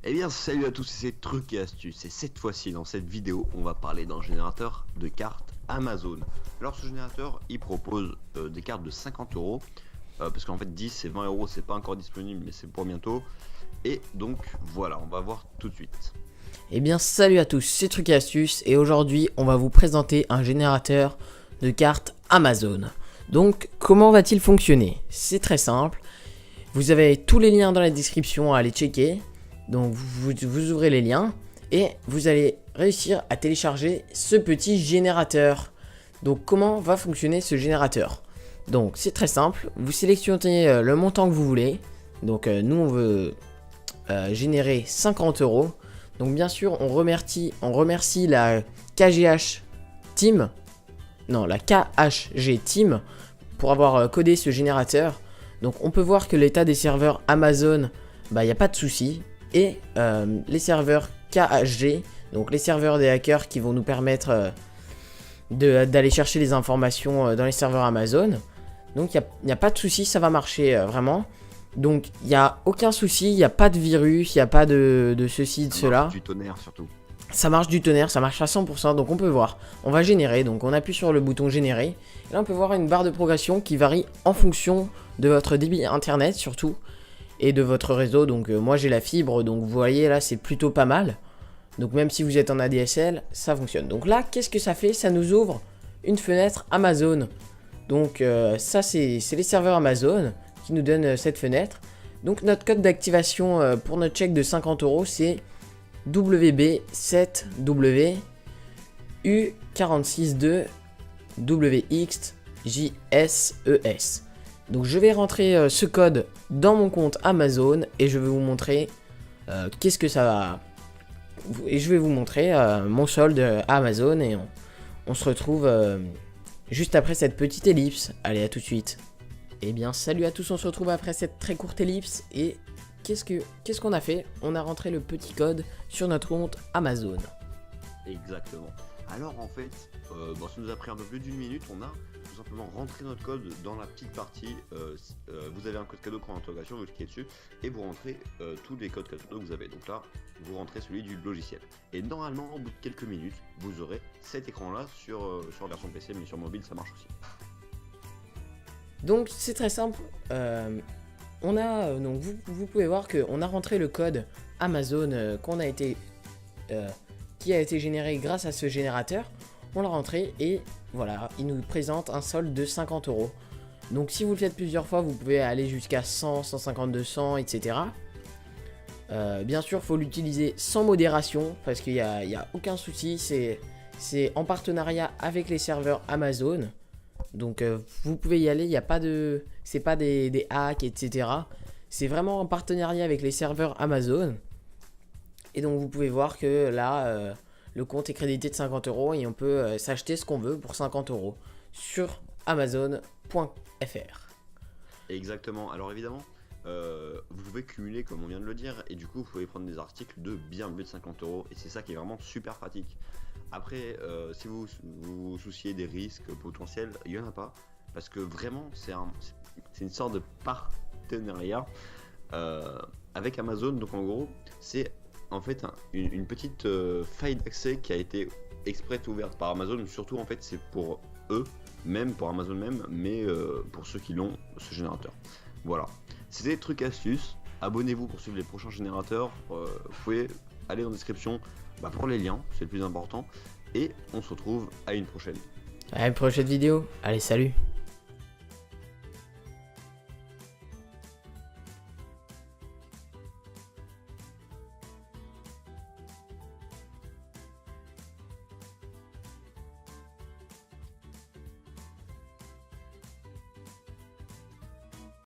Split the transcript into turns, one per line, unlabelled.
Eh bien, salut à tous, c'est Trucs et Astuces. Et cette fois-ci, dans cette vidéo, on va parler d'un générateur de cartes Amazon. Alors, ce générateur, il propose des cartes de 50 euros. Parce qu'en fait, 10 et 20 euros, c'est pas encore disponible, mais c'est pour bientôt. Et donc, voilà, on va voir tout de suite.
Eh bien salut à tous, c'est Trucs et Astuces et aujourd'hui on va vous présenter un générateur de cartes Amazon. Donc comment va-t-il fonctionner? C'est très simple, vous avez tous les liens dans la description à aller checker. Donc vous ouvrez les liens et vous allez réussir à télécharger ce petit générateur. Donc comment va fonctionner ce générateur? Donc c'est très simple, vous sélectionnez le montant que vous voulez. Donc nous on veut générer 50 euros. Donc bien sûr, on remercie la KGH Team, non la KHG Team pour avoir codé ce générateur. Donc on peut voir que l'état des serveurs Amazon, il n'y a pas de souci. Et les serveurs KHG, donc les serveurs des hackers qui vont nous permettre d'aller chercher les informations dans les serveurs Amazon. Donc il n'y a pas de souci, ça va marcher vraiment. Donc il n'y a aucun souci, il n'y a pas de virus, il n'y a pas de ceci, de cela.
Du tonnerre surtout.
Ça marche du tonnerre, ça marche à 100%, donc on peut voir. On va générer, donc on appuie sur le bouton générer. Et là on peut voir une barre de progression qui varie en fonction de votre débit internet surtout. Et de votre réseau, donc moi j'ai la fibre, donc vous voyez là c'est plutôt pas mal. Donc même si vous êtes en ADSL, ça fonctionne. Donc là, qu'est-ce que ça fait? Ça nous ouvre une fenêtre Amazon. Donc ça c'est les serveurs Amazon qui nous donnent cette fenêtre. Donc notre code d'activation pour notre chèque de 50 euros c'est WB7W U462 WXJSES. Donc je vais rentrer ce code dans mon compte Amazon et je vais vous montrer qu'est-ce que ça va. Et je vais vous montrer mon solde Amazon et on se retrouve juste après cette petite ellipse. Allez, à tout de suite. Eh bien, salut à tous, on se retrouve après cette très courte ellipse et qu'est-ce qu'on a fait? On a rentré le petit code sur notre compte Amazon.
Exactement. Alors en fait, ça nous a pris un peu plus d'une minute. On a tout simplement rentré notre code dans la petite partie. Vous avez un code cadeau pour l'interrogation, vous cliquez dessus et vous rentrez tous les codes cadeaux que vous avez. Donc là, vous rentrez celui du logiciel. Et normalement, au bout de quelques minutes, vous aurez cet écran-là sur la version PC, mais sur mobile, ça marche aussi.
Donc c'est très simple. Donc vous pouvez voir qu'on a rentré le code Amazon qui a été généré grâce à ce générateur. On l'a rentré et voilà, il nous présente un solde de 50 euros. Donc si vous le faites plusieurs fois, vous pouvez aller jusqu'à 100, 150, 200, etc. Bien sûr, il faut l'utiliser sans modération parce qu'il n'y a aucun souci. C'est en partenariat avec les serveurs Amazon. Donc vous pouvez y aller, il n'y a pas de. C'est pas des hacks, etc. C'est vraiment en partenariat avec les serveurs Amazon. Et donc vous pouvez voir que là, le compte est crédité de 50 euros et on peut s'acheter ce qu'on veut pour 50 euros sur Amazon.fr.
Exactement. Alors évidemment, vous pouvez cumuler comme on vient de le dire et du coup vous pouvez prendre des articles de bien plus de 50 euros et c'est ça qui est vraiment super pratique. Après, si vous vous souciez des risques potentiels, il n'y en a pas parce que vraiment c'est une sorte de partenariat avec Amazon. Donc en gros, c'est en fait une petite faille d'accès qui a été exprès ouverte par Amazon. Surtout en fait c'est pour eux, même pour Amazon même, mais pour ceux qui l'ont, ce générateur. Voilà, c'était Trucs Astuces. Abonnez-vous pour suivre les prochains générateurs. Vous pouvez aller dans la description pour les liens, c'est le plus important. Et on se retrouve à une prochaine.
À une prochaine vidéo. Allez, salut.